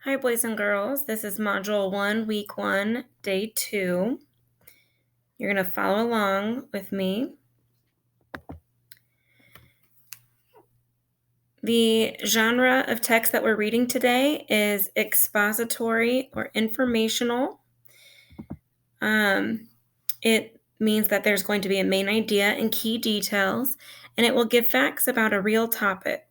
Hi, boys and girls. This is Module 1, Week 1, Day 2. You're going to follow along with me. The genre of text that we're reading today is expository or informational. It means that there's going to be a main idea and key details, and it will give facts about a real topic.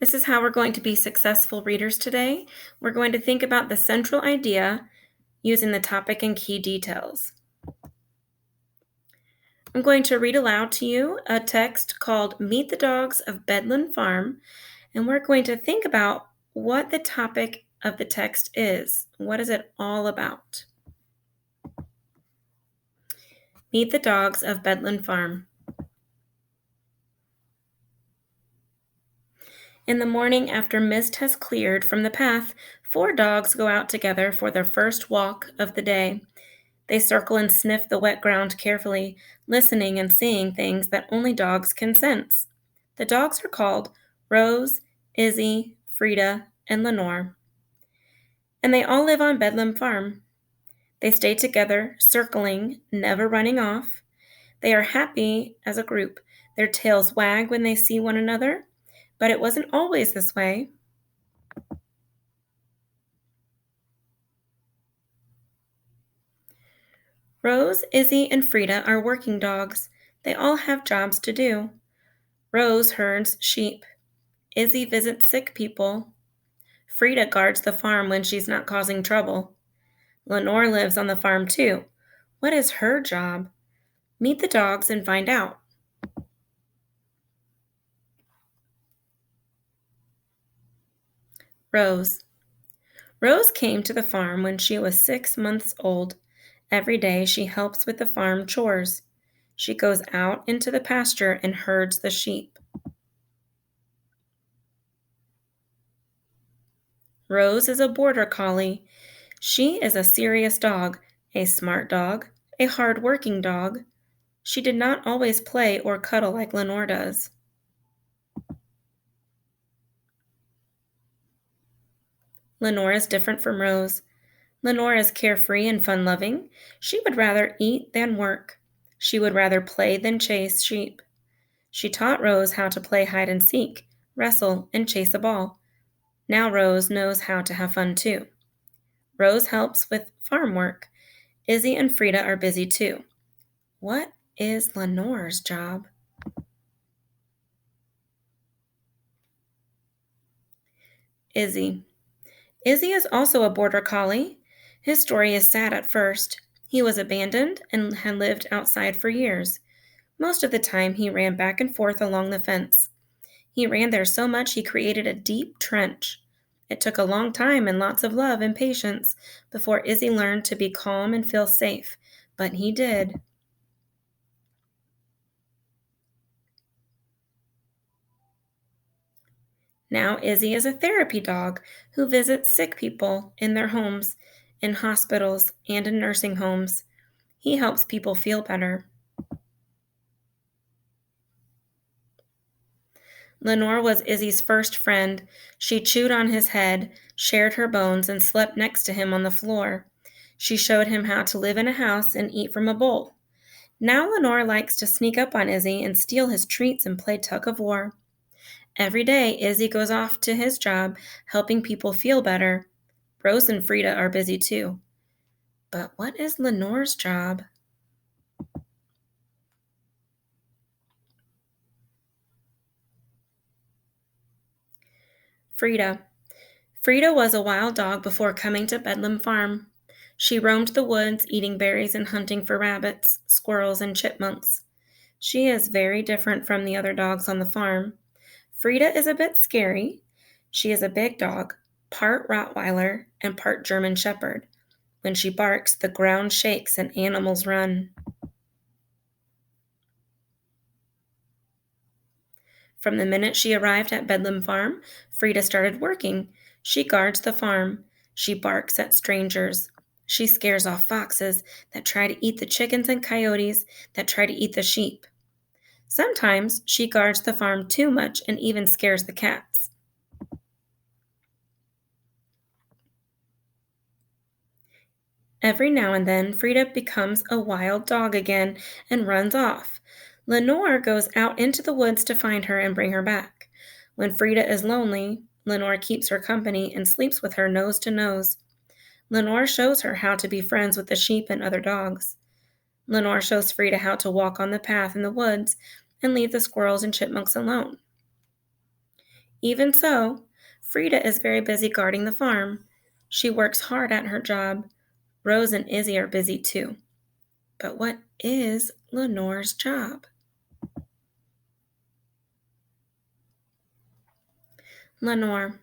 This is how we're going to be successful readers today. We're going to think about the central idea using the topic and key details. I'm going to read aloud to you a text called Meet the Dogs of Bedland Farm, and we're going to think about what the topic of the text is. What is it all about? Meet the Dogs of Bedland Farm. In the morning, after mist has cleared from the path, 4 dogs go out together for their first walk of the day. They circle and sniff the wet ground carefully, listening and seeing things that only dogs can sense. The dogs are called Rose, Izzy, Frida, and Lenore. And they all live on Bedlam Farm. They stay together, circling, never running off. They are happy as a group. Their tails wag when they see one another, but it wasn't always this way. Rose, Izzy, and Frida are working dogs. They all have jobs to do. Rose herds sheep. Izzy visits sick people. Frida guards the farm when she's not causing trouble. Lenore lives on the farm too. What is her job? Meet the dogs and find out. Rose. Rose came to the farm when she was 6 months old. Every day she helps with the farm chores. She goes out into the pasture and herds the sheep. Rose is a border collie. She is a serious dog, a smart dog, a hard-working dog. She did not always play or cuddle like Lenore does. Lenore is different from Rose. Lenore is carefree and fun-loving. She would rather eat than work. She would rather play than chase sheep. She taught Rose how to play hide and seek, wrestle, and chase a ball. Now Rose knows how to have fun too. Rose helps with farm work. Izzy and Frida are busy too. What is Lenore's job? Izzy. Izzy is also a border collie. His story is sad at first. He was abandoned and had lived outside for years. Most of the time, he ran back and forth along the fence. He ran there so much he created a deep trench. It took a long time and lots of love and patience before Izzy learned to be calm and feel safe, but he did. Now Izzy is a therapy dog who visits sick people in their homes, in hospitals, and in nursing homes. He helps people feel better. Lenore was Izzy's first friend. She chewed on his head, shared her bones, and slept next to him on the floor. She showed him how to live in a house and eat from a bowl. Now Lenore likes to sneak up on Izzy and steal his treats and play tug of war. Every day, Izzy goes off to his job, helping people feel better. Rose and Frida are busy too. But what is Lenore's job? Frida. Frida was a wild dog before coming to Bedlam Farm. She roamed the woods, eating berries and hunting for rabbits, squirrels, and chipmunks. She is very different from the other dogs on the farm. Frida is a bit scary. She is a big dog, part Rottweiler and part German Shepherd. When she barks, the ground shakes and animals run. From the minute she arrived at Bedlam Farm, Frida started working. She guards the farm. She barks at strangers. She scares off foxes that try to eat the chickens and coyotes that try to eat the sheep. Sometimes she guards the farm too much and even scares the cats. Every now and then, Frida becomes a wild dog again and runs off. Lenore goes out into the woods to find her and bring her back. When Frida is lonely, Lenore keeps her company and sleeps with her nose to nose. Lenore shows her how to be friends with the sheep and other dogs. Lenore shows Frida how to walk on the path in the woods and leave the squirrels and chipmunks alone. Even so, Frida is very busy guarding the farm. She works hard at her job. Rose and Izzy are busy too. But what is Lenore's job? Lenore.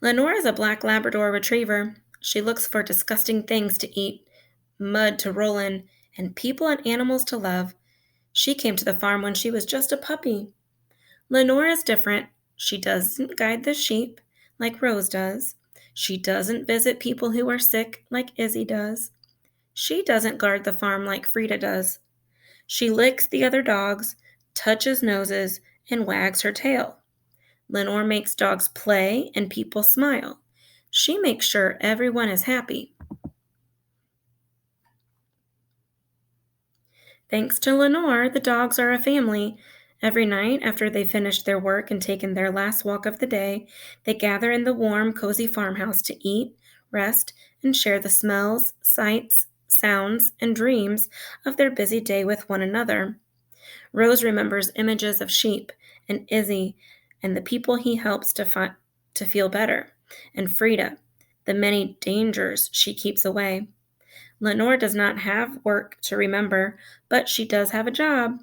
Lenore is a black Labrador retriever. She looks for disgusting things to eat, mud to roll in, and people and animals to love. She came to the farm when she was just a puppy. Lenore is different. She doesn't guide the sheep like Rose does. She doesn't visit people who are sick like Izzy does. She doesn't guard the farm like Frida does. She licks the other dogs, touches noses, and wags her tail. Lenore makes dogs play and people smile. She makes sure everyone is happy. Thanks to Lenore, the dogs are a family. Every night, after they finish their work and taken their last walk of the day, they gather in the warm, cozy farmhouse to eat, rest, and share the smells, sights, sounds, and dreams of their busy day with one another. Rose remembers images of sheep and Izzy and the people he helps to feel better, and Frida, the many dangers she keeps away. Lenore does not have work to remember, but she does have a job.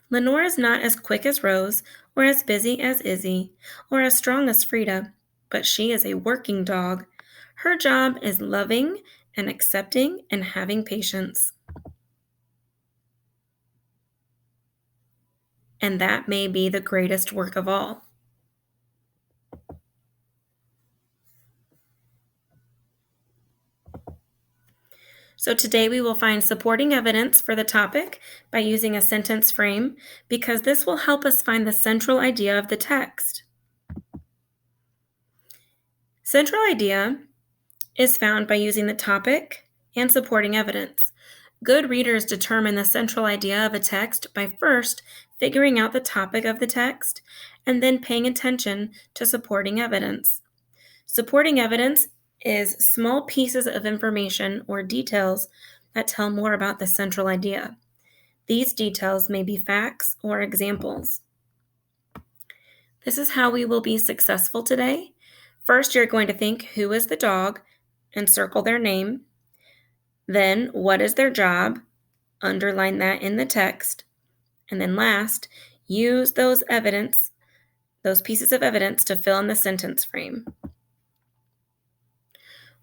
Lenore is not as quick as Rose, or as busy as Izzy, or as strong as Frida, but she is a working dog. Her job is loving and accepting and having patience. And that may be the greatest work of all. So today we will find supporting evidence for the topic by using a sentence frame because this will help us find the central idea of the text. Central idea is found by using the topic and supporting evidence. Good readers determine the central idea of a text by first figuring out the topic of the text and then paying attention to supporting evidence. Supporting evidence is small pieces of information or details that tell more about the central idea. These details may be facts or examples. This is how we will be successful today. First, you're going to think, who is the dog, and circle their name. Then, what is their job? Underline that in the text. And then last, use those pieces of evidence to fill in the sentence frame.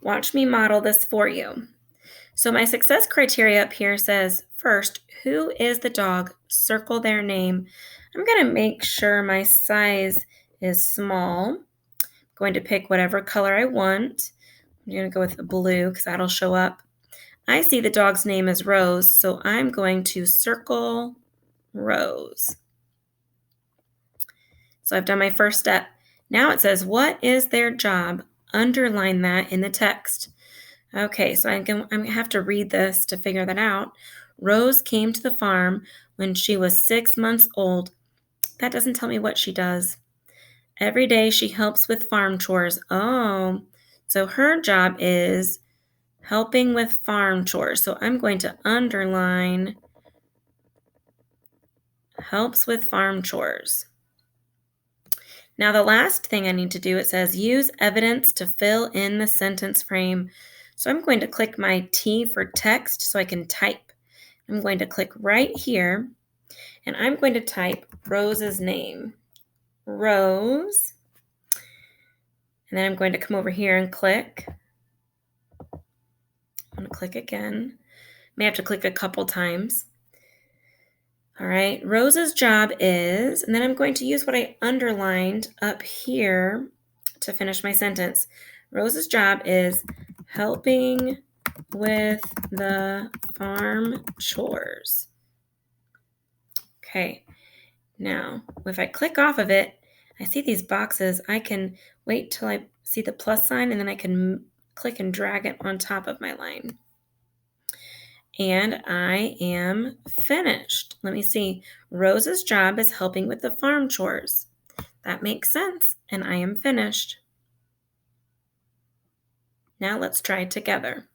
Watch me model this for you. So my success criteria up here says, first, who is the dog? Circle their name. I'm going to make sure my size is small. I'm going to pick whatever color I want. I'm going to go with blue because that'll show up. I see the dog's name is Rose, so I'm going to circle Rose. So I've done my first step. Now it says, what is their job? Underline that in the text. Okay, so I'm going to have to read this to figure that out. Rose came to the farm when she was 6 months old. That doesn't tell me what she does. Every day she helps with farm chores. Oh, so her job is helping with farm chores. So I'm going to underline helps with farm chores. Now the last thing I need to do, it says use evidence to fill in the sentence frame. So I'm going to click my T for text so I can type. I'm going to click right here and I'm going to type Rose's name. Rose. And then I'm going to come over here and click. I'm going to click again. May have to click a couple times. All right, Rose's job is, and then I'm going to use what I underlined up here to finish my sentence. Rose's job is helping with the farm chores. Okay, now if I click off of it, I see these boxes. I can wait till I see the plus sign and then I can click and drag it on top of my line. And I am finished. Let me see. Rose's job is helping with the farm chores. That makes sense, and I am finished. Now let's try it together.